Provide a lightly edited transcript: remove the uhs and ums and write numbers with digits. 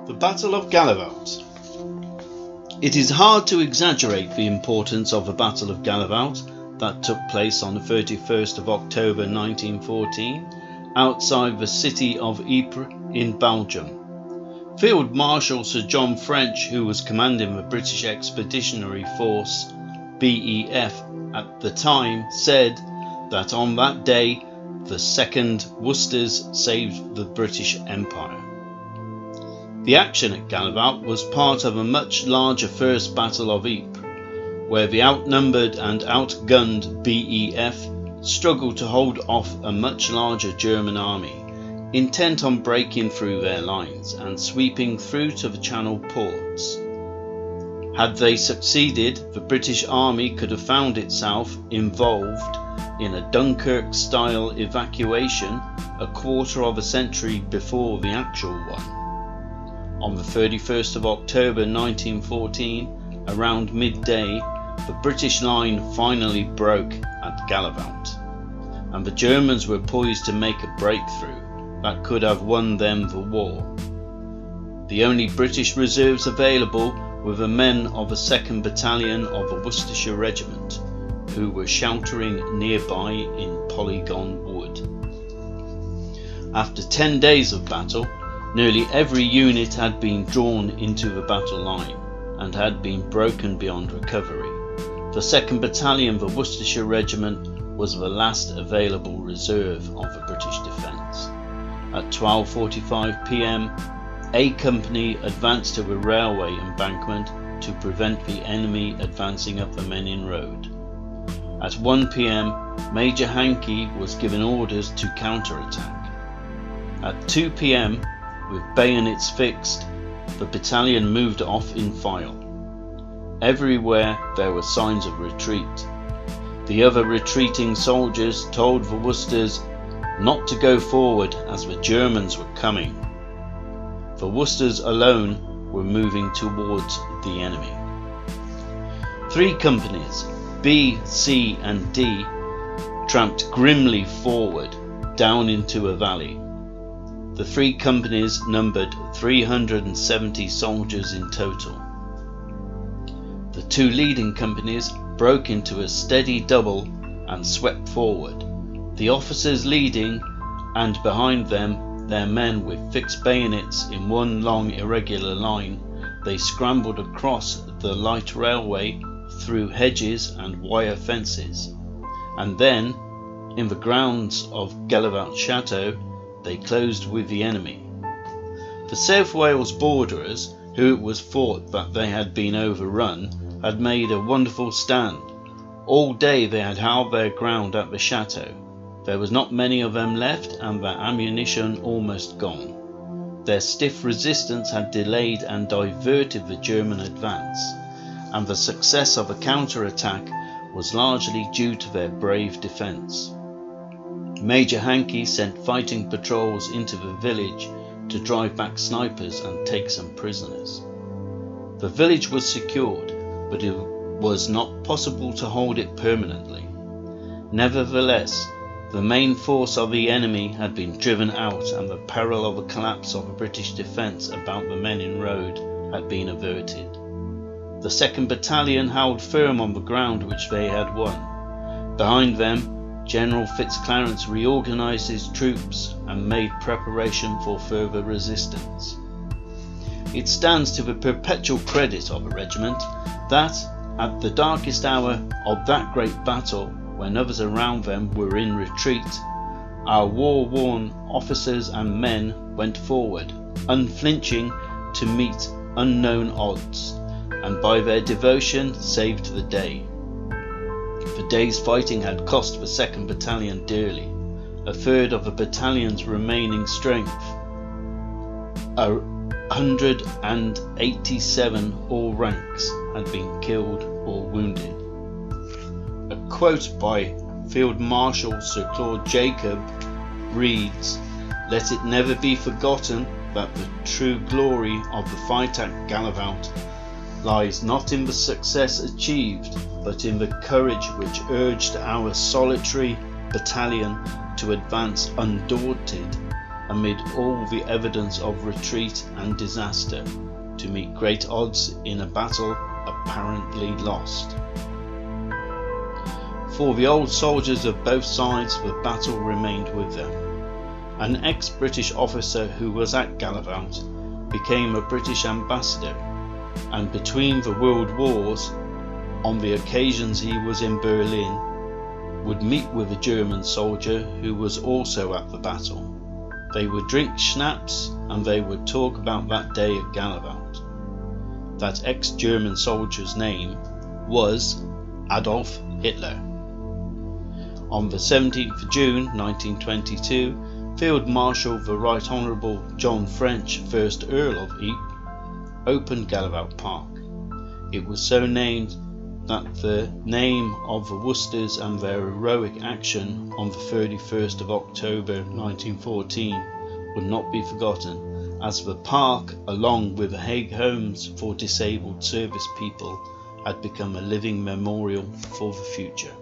The Battle of Gheluvelt. It is hard to exaggerate the importance of the Battle of Gheluvelt that took place on the 31st of October 1914 outside the city of Ypres in Belgium. Field Marshal Sir John French, who was commanding the British Expeditionary Force BEF at the time, said that on that day the 2nd Worcesters saved the British Empire. The action at Gheluvelt was part of a much larger First Battle of Ypres, where the outnumbered and outgunned BEF struggled to hold off a much larger German army, intent on breaking through their lines and sweeping through to the Channel ports. Had they succeeded, the British Army could have found itself involved in a Dunkirk-style evacuation a quarter of a century before the actual one. On the 31st of October 1914, around midday, the British line finally broke at Gheluvelt, and the Germans were poised to make a breakthrough that could have won them the war. The only British reserves available were the men of the 2nd Battalion of the Worcestershire Regiment, who were sheltering nearby in Polygon Wood. After 10 days of battle, nearly every unit had been drawn into the battle line and had been broken beyond recovery. The 2nd Battalion, the Worcestershire Regiment, was the last available reserve of the British defence. At 12:45 p.m, A Company advanced to the railway embankment to prevent the enemy advancing up the Menin Road. At 1 p.m, Major Hankey was given orders to counter-attack. At 2 p.m, with bayonets fixed, the battalion moved off in file. Everywhere there were signs of retreat. The other retreating soldiers told the Worcesters not to go forward as the Germans were coming. The Worcesters alone were moving towards the enemy. 3 companies, B, C and D, tramped grimly forward down into a valley. The 3 companies numbered 370 soldiers in total. The 2 leading companies broke into a steady double and swept forward, the officers leading, and behind them their men with fixed bayonets in one long irregular line. They scrambled across the light railway through hedges and wire fences, and then, in the grounds of Gheluvelt Chateau, they closed with the enemy. The South Wales borderers, who it was thought that they had been overrun, had made a wonderful stand. All day they had held their ground at the chateau. There was not many of them left, and their ammunition almost gone. Their stiff resistance had delayed and diverted the German advance, and the success of a counter-attack was largely due to their brave defence. Major Hankey sent fighting patrols into the village to drive back snipers and take some prisoners. The village was secured, but it was not possible to hold it permanently. Nevertheless, the main force of the enemy had been driven out, and the peril of a collapse of the British defence about the Menin Road had been averted. The 2nd Battalion held firm on the ground which they had won. Behind them, General Fitzclarence reorganised his troops and made preparation for further resistance. It stands to the perpetual credit of the regiment that, at the darkest hour of that great battle, when others around them were in retreat, our war-worn officers and men went forward, unflinching, to meet unknown odds, and by their devotion saved the day. The day's fighting had cost the 2nd Battalion dearly, a third of the battalion's remaining strength. 187 all ranks had been killed or wounded. A quote by Field Marshal Sir Claude Jacob reads, "Let it never be forgotten that the true glory of the fight at Gheluvelt lies not in the success achieved, but in the courage which urged our solitary battalion to advance undaunted amid all the evidence of retreat and disaster, to meet great odds in a battle apparently lost. For the old soldiers of both sides, the battle remained with them. An ex-British officer who was at Gheluvelt became a British ambassador, and between the world wars, on the occasions he was in Berlin, would meet with a German soldier who was also at the battle. They would drink schnapps and they would talk about that day at Gheluvelt. That ex-German soldier's name was Adolf Hitler. On the 17th of June 1922, Field Marshal the Right Honourable John French, 1st Earl of Ypres, opened Gheluvelt Park. It was so named that the name of the Worcesters and their heroic action on the 31st of October 1914 would not be forgotten, as the park, along with the Hague Homes for Disabled Service People, had become a living memorial for the future.